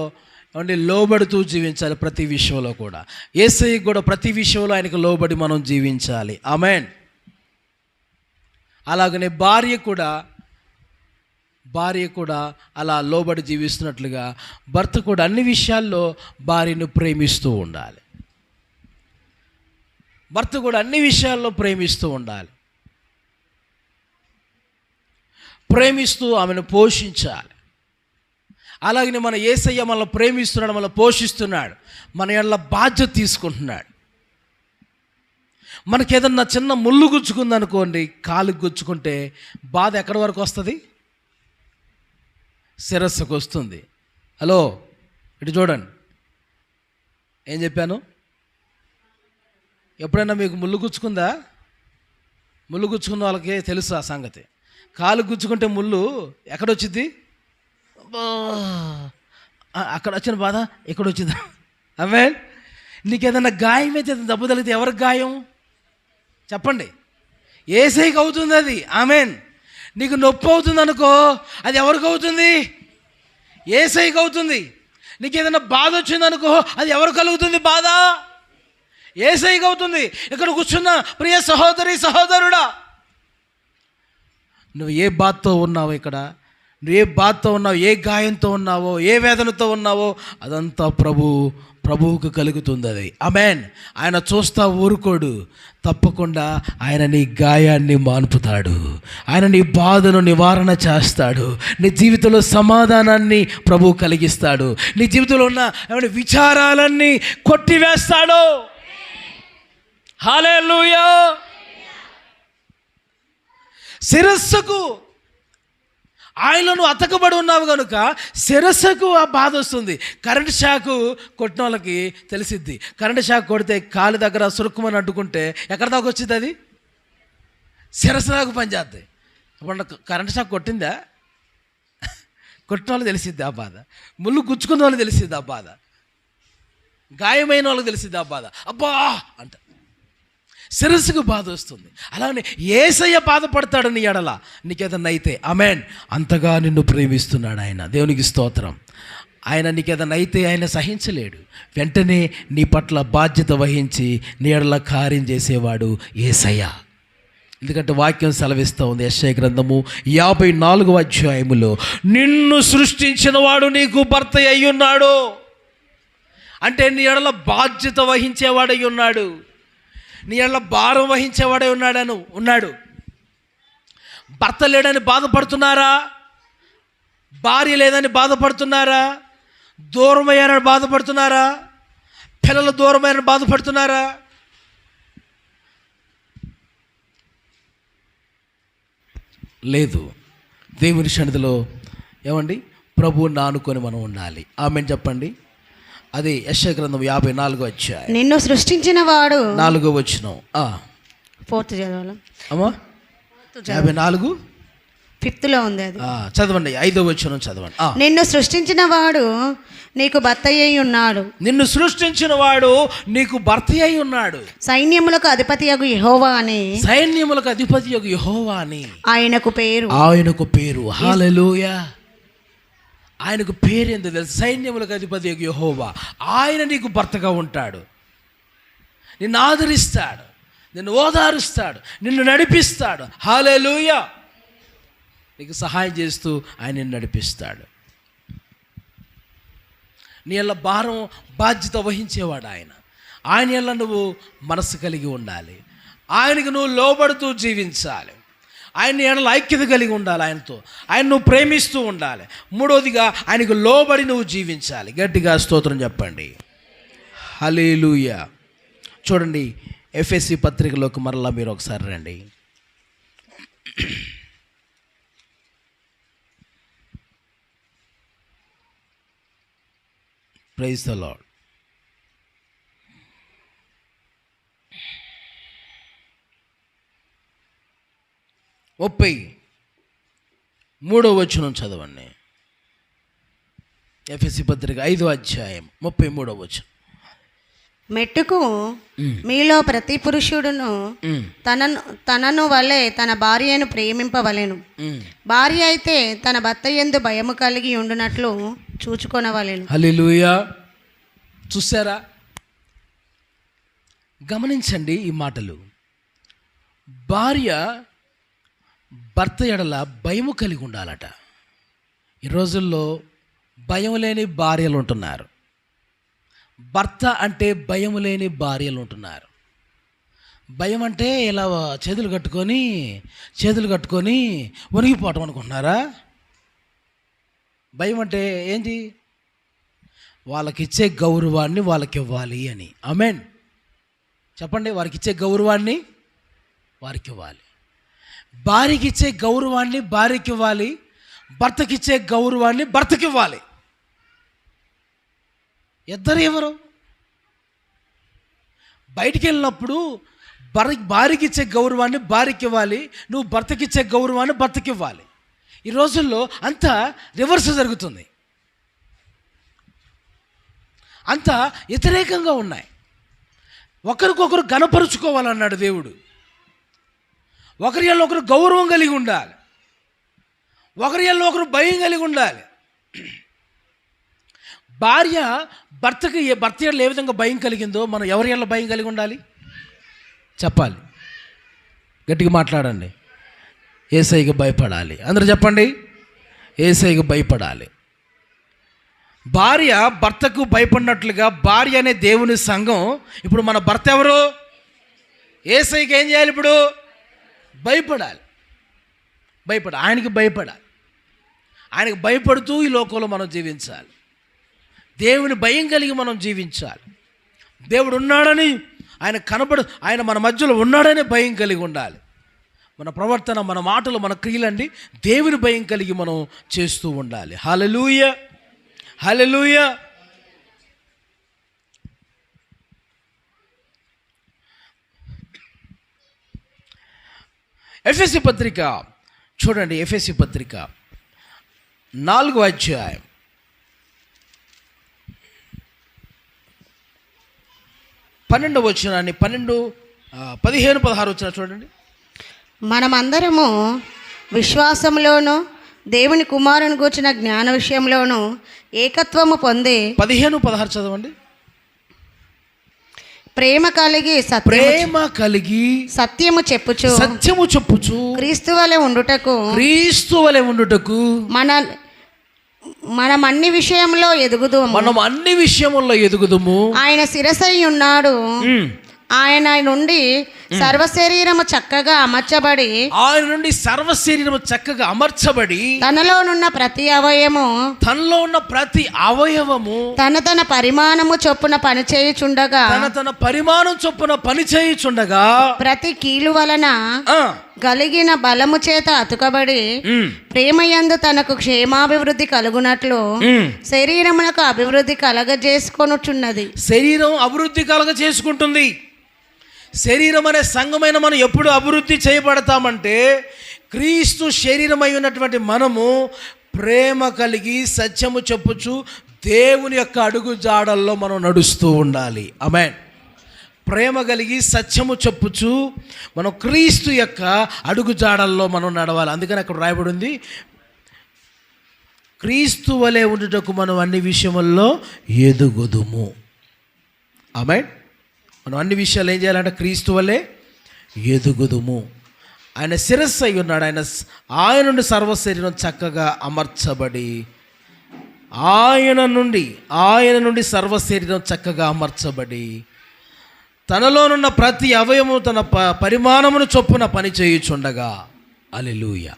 లోబడుతూ జీవించాలి. ప్రతి విషయంలో కూడా యేసయ్యకు కూడా ప్రతి విషయంలో ఆయనకు లోబడి మనం జీవించాలి. ఆమేన్. అలాగనే భార్య కూడా అలా లోబడి జీవిస్తున్నట్లుగా భర్త కూడా అన్ని విషయాల్లో భార్యను ప్రేమిస్తూ ఉండాలి. భర్త కూడా అన్ని విషయాల్లో ప్రేమిస్తూ ఉండాలి. ప్రేమిస్తూ ఆమెను పోషించాలి. అలాగనే మన యేసయ్య మనల్ని ప్రేమిస్తున్నాడు, మనల్ని పోషిస్తున్నాడు, మన యెడల బాధ్యత తీసుకుంటున్నాడు. మనకేదన్నా చిన్న ముళ్ళు గుచ్చుకుందనుకోండి, కాలుకి గుచ్చుకుంటే బాధ ఎక్కడి వరకు వస్తుంది? శిరస్సుకు వస్తుంది. హలో, ఇటు చూడండి, ఏం చెప్పాను? ఎప్పుడైనా మీకు ముళ్ళు గుచ్చుకుందా? ముళ్ళు గుచ్చుకున్న వాళ్ళకి తెలుసు ఆ సంగతి. కాలు గుచ్చుకుంటే ముళ్ళు ఎక్కడొచ్చింది? అక్కడ వచ్చిన బాధ ఎక్కడ వచ్చిందా? ఆమేన్. నీకేదన్నా గాయం అయితే దెబ్బ తగిలితే ఎవరికి గాయం చెప్పండి? యేసయ్యకి అవుతుంది అది. ఆమేన్. నీకు నొప్పి అవుతుంది అనుకో, అది ఎవరికి అవుతుంది? యేసయ్యకి అవుతుంది. నీకు ఏదైనా బాధ వచ్చిందనుకో, అది ఎవరు కలుగుతుంది బాధ? యేసయ్యకి అవుతుంది. ఇక్కడ కూర్చున్న ప్రియ సహోదరి సహోదరుడా, నువ్వు ఏ బాధతో ఉన్నావు, నువ్వు ఏ బాధతో ఉన్నావు, ఏ గాయంతో ఉన్నావో, ఏ వేదనతో ఉన్నావో, అదంతా ప్రభువుకు కలుగుతుంది అది. ఆమేన్. ఆయన చూస్తా ఊరుకోడు, తప్పకుండా ఆయన నీ గాయాన్ని మాన్పుతాడు. ఆయన నీ బాధను నివారణ చేస్తాడు. నీ జీవితంలో సమాధానాన్ని ప్రభువు కలిగిస్తాడు. నీ జీవితంలో ఉన్న విచారాలన్నీ కొట్టివేస్తాడు. హల్లెలూయా. శిరస్సుకు ఆయనను అతకబడి ఉన్నావు కనుక శిరస్సుకు ఆ బాధ వస్తుంది. కరెంట్ షాకు కొట్టిన వాళ్ళకి తెలిసిద్ది. కరెంట్ షాక్ కొడితే కాలు దగ్గర సురుక్కుమని అడ్డుకుంటే ఎక్కడ దాకా వచ్చింది? అది శిరస్సు దాకా పనిచేద్ది. ఇప్పుడు కరెంట్ షాక్ కొట్టిందా? కొట్టిన వాళ్ళకి తెలిసిద్ది ఆ బాధ. ముళ్ళు గుచ్చుకున్న వాళ్ళకి తెలిసిద్ది ఆ బాధ. గాయమైన వాళ్ళకి తెలిసిద్ది ఆ బాధ. అబ్బా అంట శిరస్సుకు బాధ వస్తుంది. అలానే యేసయ్య బాధపడతాడు నీ ఎడల, నీకేదన్నా అయితే. ఆమేన్. అంతగా నిన్ను ప్రేమిస్తున్నాడు ఆయన. దేవునికి స్తోత్రం. ఆయన నీకేదన్నా అయితే ఆయన సహించలేడు. వెంటనే నీ పట్ల బాధ్యత వహించి నీ ఎడల కార్యం చేసేవాడు యేసయ్య. ఎందుకంటే వాక్యం సెలవిస్తూ ఉంది, యెషయా గ్రంథము 54వ అధ్యాయములో, నిన్ను సృష్టించిన వాడు నీకు భర్త అయి ఉన్నాడు. అంటే నీ ఎడల బాధ్యత వహించేవాడై ఉన్నాడు. నీ ఎడల భారం వహించేవాడే ఉన్నాడు. భర్త లేడని బాధపడుతున్నారా? భార్య లేదని బాధపడుతున్నారా? దూరమయ్యారని బాధపడుతున్నారా? పిల్లలు దూరమయ్యారని బాధపడుతున్నారా? లేదు. దేవుని సన్నిధిలో ఏమండి ప్రభువుని ఆనుకొని మనం ఉండాలి. ఆమేన్ చెప్పండి. అది యెషయా గ్రంథం 54వ అధ్యాయం. నిన్ను సృష్టించిన వాడు 4వ వచనం. 4th చదవాలా అమ్మా? 54 5th లో ఉంది అది. చదవండి. 5వ వచనం చదవండి. నిన్ను సృష్టించిన వాడు నీకు భర్త అయి ఉన్నాడు. నిన్ను సృష్టించిన వాడు నీకు భర్త అయి ఉన్నాడు. సైన్యములకు అధిపతియగు యెహోవా అని. సైన్యములకు అధిపతియగు యెహోవా అని ఆయనకు పేరు. హల్లెలూయా. ఆయనకు పేరు ఏందో తెలుసు? సైన్యములకు అధిపతి యెహోవా. ఆయన నీకు భర్తగా ఉంటాడు. నిన్ను ఆదరిస్తాడు, నిన్ను ఓదారుస్తాడు, నిన్ను నడిపిస్తాడు. హల్లెలూయా. నీకు సహాయం చేస్తూ ఆయన నిన్ను నడిపిస్తాడు. నీ వల్ల భారం బాధ్యత వహించేవాడు ఆయన. ఆయన వల్ల నువ్వు మనసు కలిగి ఉండాలి. ఆయనకు నువ్వు లోబడుతూ జీవించాలి. ఆయన ఎడల ఐక్యత కలిగి ఉండాలి. ఆయన నువ్వు ప్రేమిస్తూ ఉండాలి. మూడోదిగా ఆయనకు లోబడి నువ్వు జీవించాలి. గట్టిగా స్తోత్రం చెప్పండి. హల్లెలూయా. చూడండి, ఎఫెసీ పత్రికలోకి మరలా మీరు ఒకసారి రండి. Praise the lord. 33వ వచనం చదవండి. ఎఫెసీ పత్రిక 5వ అధ్యాయం 33వ వచనం. మెట్టుకు మీలో ప్రతి పురుషుడును తనను వలె తన భార్యను ప్రేమింపవలెను. భార్య అయితే తన భర్త యందు భయము కలిగి ఉండునట్లు చూచుకొనవలెను. హల్లెలూయా. చూసారా, గమనించండి ఈ మాటలు. భార్య భర్త ఎడల భయము కలిగి ఉండాలట. ఈ రోజుల్లో భయం లేని భార్యలు ఉంటున్నారు. భర్త అంటే భయం లేని భార్యలు ఉంటున్నారు. భయం అంటే ఇలా చేతులు కట్టుకొని వణిగిపోవటం అనుకుంటున్నారా? భయం అంటే ఏంటి? వాళ్ళకిచ్చే గౌరవాన్ని వాళ్ళకి ఇవ్వాలి అని. ఆమేన్ చెప్పండి. వారికి ఇచ్చే గౌరవాన్ని వారికి ఇవ్వాలి. భార్యకి ఇచ్చే గౌరవాన్ని భార్యకి ఇవ్వాలి. భర్తకిచ్చే గౌరవాన్ని భర్తకి ఇవ్వాలి. ఇద్దరు ఎవరు? బయటికి వెళ్ళినప్పుడు భార్యకి ఇచ్చే గౌరవాన్ని భార్యకి ఇవ్వాలి. నువ్వు భర్తకి ఇచ్చే గౌరవాన్ని భర్తకి ఇవ్వాలి. ఈ రోజుల్లో అంతా రివర్స్ జరుగుతుంది. అంతా వ్యతిరేకంగా ఉన్నాయి. ఒకరికొకరు గణపరుచుకోవాలన్నాడు దేవుడు. ఒకరి వల్ల ఒకరు గౌరవం కలిగి ఉండాలి. ఒకరి వల్ల ఒకరు భయం కలిగి ఉండాలి. భార్య భర్త వల్ల ఏ విధంగా భయం కలిగిందో మనం ఎవరి వల్ల భయం కలిగి ఉండాలి చెప్పాలి. గట్టిగా మాట్లాడండి. యేసయ్యకి భయపడాలి. అందరూ చెప్పండి, యేసయ్యకి భయపడాలి. భార్య భర్తకు భయపడినట్లుగా భార్య అనే దేవుని సంఘం. ఇప్పుడు మన భర్త ఎవరు? యేసయ్యకి ఏం చేయాలి? ఇప్పుడు భయపడాలి. ఆయనకి భయపడాలి. ఆయనకు భయపడుతూ ఈ లోకంలో మనం జీవించాలి. దేవుని భయం కలిగి మనం జీవించాలి. దేవుడు ఉన్నాడని ఆయన మన మధ్యలో ఉన్నాడని భయం కలిగి ఉండాలి. మన ప్రవర్తన, మన మాటలు, మన క్రియలండి దేవుని భయం కలిగి మనం చేస్తూ ఉండాలి. హల్లెలూయా, హల్లెలూయా. ఎఫెసీ పత్రిక చూడండి. ఎఫెసీ పత్రిక 4వ అధ్యాయం 12వ వచనాన్ని 15-16 వచనం చూడండి. మనమందరము విశ్వాసంలోను దేవుని కుమారుని గూర్చిన జ్ఞాన విషయంలోను ఏకత్వము పొంది 15-16 చదవండి. ప్రేమ కలిగి సత్యము చెప్పుచు క్రీస్తు వలె ఉండుటకు మనం అన్ని విషయంలో ఎదుగుదుము. ఆయన శిరసై ఉన్నాడు. ఆయన నుండి సర్వ శరీరము చక్కగా అమర్చబడి తనలో ఉన్న ప్రతి అవయవము తన పరిమాణము చొప్పున పనిచేయుచుండగా ప్రతి కీలు వలన కలిగిన బలము చేత అతుకబడి ప్రేమయందు తనకు క్షేమాభివృద్ధి కలుగునట్లు శరీరమునకు అభివృద్ధి కలగజేసుకొనుచున్నది. శరీరం అభివృద్ధి కలగజేసుకుంటుంది. శరీరం అనే సంఘమైన మనం ఎప్పుడు అభివృద్ధి చేయబడతామంటే క్రీస్తు శరీరమై ఉన్నటువంటి మనము ప్రేమ కలిగి సత్యము చెప్పుచు దేవుని యొక్క అడుగు జాడల్లో మనం నడుస్తూ ఉండాలి. ఆమేన్. ప్రేమ కలిగి సత్యము చెప్పుచు మనం క్రీస్తు యొక్క అడుగు జాడల్లో మనం నడవాలి. అందుకని అక్కడ రాయబడి ఉంది, క్రీస్తు వలె ఉండుటకు మనం అన్ని విషయముల్లో ఎదుగుదుము. ఆమేన్. మనం అన్ని విషయాలు ఏం చేయాలంటే క్రీస్తు వలె ఎదుగుదుము. ఆయన శిరస్సు అయి ఉన్నాడు. ఆయన నుండి సర్వశరీరం చక్కగా అమర్చబడి ఆయన నుండి సర్వశరీరం చక్కగా అమర్చబడి తనలోనున్న ప్రతి అవయము తన పరిమాణమును చొప్పున పని చేయుచుండగా. హల్లెలూయా.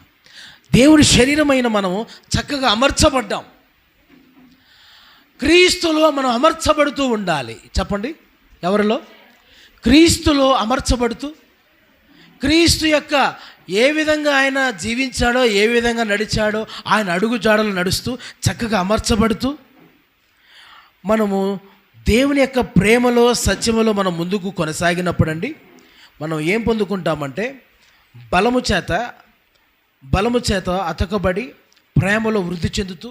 దేవుడి శరీరమైన మనము చక్కగా అమర్చబడ్డాం. క్రీస్తులో మనం అమర్చబడుతూ ఉండాలి. చెప్పండి, ఎవరిలో? క్రీస్తులో అమర్చబడుతూ క్రీస్తు యొక్క ఏ విధంగా ఆయన జీవించాడో, ఏ విధంగా నడిచాడో ఆయన అడుగు జాడలు నడుస్తూ చక్కగా అమర్చబడుతూ మనము దేవుని యొక్క ప్రేమలో సత్యములో మనం ముందుకు కొనసాగినప్పుడు అండి మనం ఏం పొందుకుంటామంటే బలము చేత అతకబడి ప్రేమలో వృద్ధి చెందుతూ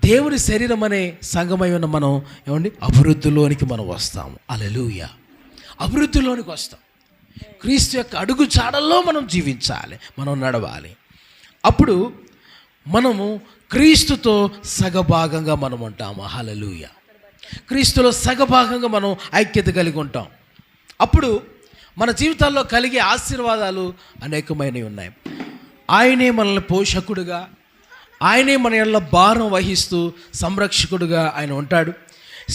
దేవుని శరీరం అనే సంఘమైన మనం ఏమండి అభివృద్ధిలోనికి మనం వస్తాము. హల్లెలూయా. అభివృద్ధిలోనికి వస్తాం. క్రీస్తు యొక్క అడుగు జాడల్లో మనం జీవించాలి, మనం నడవాలి. అప్పుడు మనము క్రీస్తుతో సగభాగంగా మనం ఉంటాము. హల్లెలూయా. క్రీస్తులో సగభాగంగా మనం ఐక్యత కలిగి ఉంటాం. అప్పుడు మన జీవితాల్లో కలిగే ఆశీర్వాదాలు అనేకమైనవి ఉన్నాయి. ఆయనే మనల్ని పోషకుడుగా, ఆయనే మన యెడల భారం వహిస్తూ సంరక్షకుడుగా ఆయన ఉంటాడు.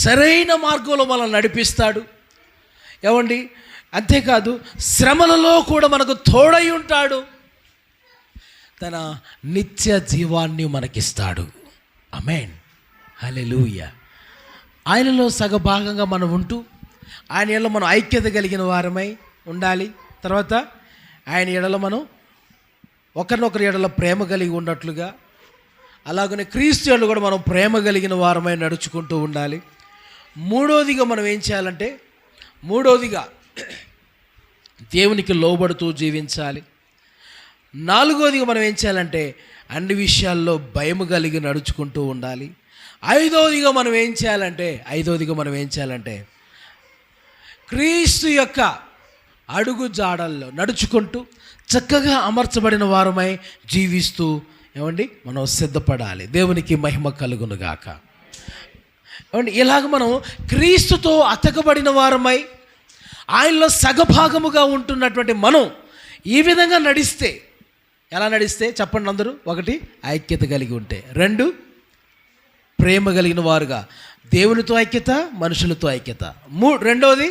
సరైన మార్గంలో మనల్ని నడిపిస్తాడు. ఏమండి, అంతేకాదు శ్రమలలో కూడా మనకు తోడై ఉంటాడు. తన నిత్య జీవాన్ని మనకిస్తాడు. ఆమేన్. హల్లెలూయా. ఆయనలో సగభాగంగా మనం ఉంటూ ఆయన యెడల మనం ఐక్యత కలిగిన వారమై ఉండాలి. తర్వాత ఆయన యెడల మనం ఒకరినొకరి యెడల ప్రేమ కలిగి ఉన్నట్లుగా, అలాగనే క్రీస్తు యెడల కూడా మనం ప్రేమ కలిగిన వారమై నడుచుకుంటూ ఉండాలి. మూడోదిగా మనం ఏం చేయాలంటే దేవునికి లోబడుతూ జీవించాలి. నాలుగోదిగా మనం ఏం చేయాలంటే అన్ని విషయాల్లో భయము కలిగి నడుచుకుంటూ ఉండాలి. ఐదోదిగా మనం ఏం చేయాలంటే క్రీస్తు యొక్క అడుగు జాడల్లో నడుచుకుంటూ చక్కగా అమర్చబడిన వారమై జీవిస్తూ ఏమండి మనం సిద్ధపడాలి. దేవునికి మహిమ కలుగును గాక. ఏమండి, ఇలాగ మనం క్రీస్తుతో అతకబడిన వారమై ఆయనలో సగభాగముగా ఉంటున్నటువంటి మనం ఈ విధంగా నడిస్తే, ఎలా నడిస్తే చెప్పండి అందరూ. 1, ఐక్యత కలిగి ఉంటే. 2, ప్రేమ కలిగిన వారుగా, దేవునితో ఐక్యత, మనుషులతో ఐక్యత. రెండవది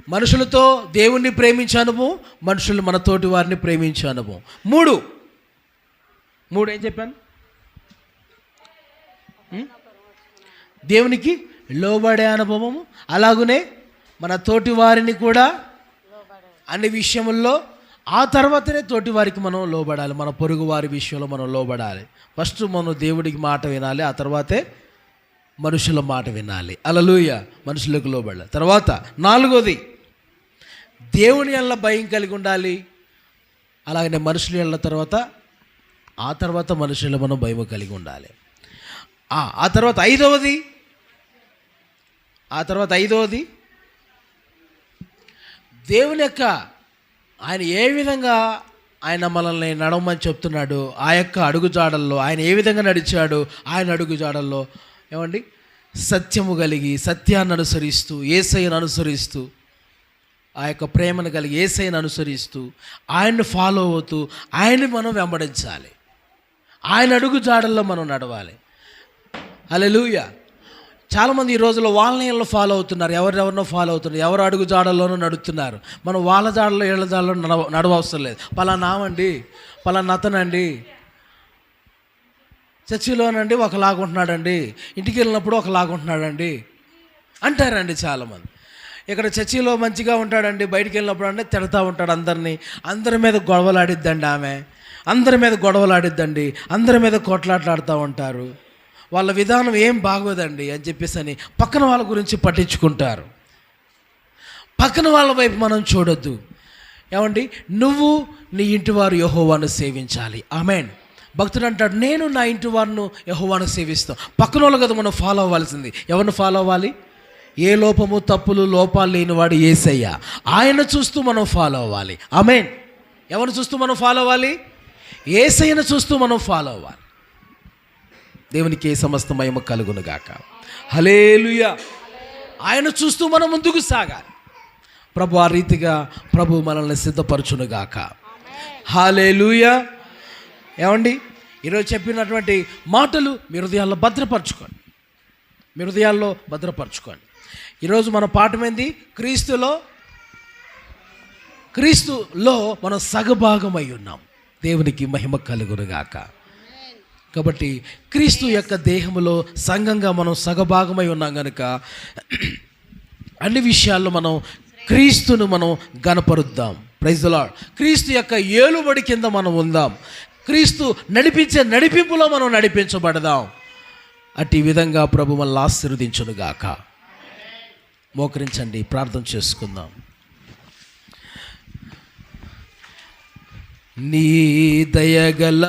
మనుషులతో దేవుణ్ణి ప్రేమించే అనుభవం, మనుషులు మన తోటి వారిని ప్రేమించే అనుభవం. 3 ఏం చెప్పాను? దేవునికి లోబడే అనుభవము, అలాగునే మన తోటి వారిని కూడా అన్ని విషయముల్లో, ఆ తర్వాతనే తోటి వారికి మనం లోబడాలి. మన పొరుగు వారి విషయంలో మనం లోబడాలి. ఫస్ట్ మనం దేవుడికి మాట వినాలి, ఆ తర్వాతే మనుషుల మాట వినాలి. హల్లెలూయా. మనుషులకు లోబడాలి. తర్వాత 4వది దేవుని యెడల భయం కలిగి ఉండాలి. అలాగనే మనుషుల యెడల ఆ తర్వాత మనుషుల మనం భయం కలిగి ఉండాలి. ఆ తర్వాత ఐదవది దేవుని యొక్క ఆయన ఏ విధంగా ఆయన మనల్ని నడవమని చెప్తున్నాడు, ఆ యొక్క అడుగుజాడల్లో ఆయన ఏ విధంగా నడిచాడు, ఆయన అడుగుజాడల్లో ఏమండి సత్యము కలిగి, సత్యాన్ని అనుసరిస్తూ, యేసయ్యను అనుసరిస్తూ, ఆ యొక్క ప్రేమను కలిగి యేసయ్యను అనుసరిస్తూ, ఆయన్ని ఫాలో అవుతూ ఆయన్ని మనం వెంబడించాలి. ఆయన అడుగుజాడల్లో మనం నడవాలి. హల్లెలూయా. చాలామంది ఈ రోజుల్లో వాళ్ళని ఫాలో అవుతున్నారు, ఎవరెవరినో ఫాలో అవుతున్నారు, ఎవరు అడుగు జాడల్లోనూ నడుస్తున్నారు. మనం వాళ్ళ జాడలో ఏళ్ళ జాడలో నడవవసరం లేదు. పలానామండి, పలానా అతనండి, చర్చిలోనండి ఒకలాగుంటున్నాడండి, ఇంటికి వెళ్ళినప్పుడు ఒకలాగుంటున్నాడండి అంటారండి చాలామంది. ఇక్కడ చర్చిలో మంచిగా ఉంటాడండి, బయటికి వెళ్ళినప్పుడు అంటే తిడతా ఉంటాడు అందరినీ, అందరి మీద గొడవలాడిద్దండి ఆమె, అందరి మీద గొడవలాడిద్దండి, అందరి మీద కొట్లాట్లాడుతూ ఉంటారు, వాళ్ళ విధానం ఏం బాగోదండి అని చెప్పేసి అని పక్కన వాళ్ళ గురించి పట్టించుకుంటారు. పక్కన వాళ్ళ వైపు మనం చూడొద్దు. ఏమండి, నువ్వు నీ ఇంటి వారు యెహోవాను సేవించాలి. ఆమేన్. భక్తుడు అంటాడు, నేను నా ఇంటి వారిని యెహోవాను సేవిస్తాం. పక్కన వాళ్ళు కదా మనం ఫాలో అవ్వాల్సింది. ఎవరిని ఫాలో అవ్వాలి? ఏ లోపము తప్పులు లోపాలు లేనివాడు యేసయ్య. ఆయన చూస్తూ మనం ఫాలో అవ్వాలి. ఆమేన్. ఎవరిని చూస్తూ మనం ఫాలో అవ్వాలి? యేసయ్యను చూస్తూ మనం ఫాలో అవ్వాలి. దేవునికి ఏ సమస్త మహిమ కలుగును గాక. హల్లెలూయా. ఆయన చూస్తూ మనం ముందుకు సాగాలి. ప్రభు ఆ రీతిగా ప్రభు మనల్ని సిద్ధపరచును గాక. హల్లెలూయా. ఏమండి, ఈరోజు చెప్పినటువంటి మాటలు మీ హృదయాల్లో భద్రపరచుకోండి. ఈరోజు మన పాఠం ఏంది? క్రీస్తులో మనం సగభాగమై ఉన్నాం. దేవునికి మహిమ కలుగును గాక. కాబట్టి క్రీస్తు యొక్క దేహములో సంఘంగా మనం సగభాగమై ఉన్నాం కనుక అన్ని విషయాల్లో మనం క్రీస్తును మనం గణపరుద్దాం. Praise the lord. క్రీస్తు యొక్క ఏలుబడి కింద మనం ఉందాం. క్రీస్తు నడిపించే నడిపింపులో మనం నడిపించబడదాం. అట్టి విధంగా ప్రభు మనల్ని ఆశీర్వదించునుగాక. మోకరించండి, ప్రార్థన చేసుకుందాం. నీ దయగల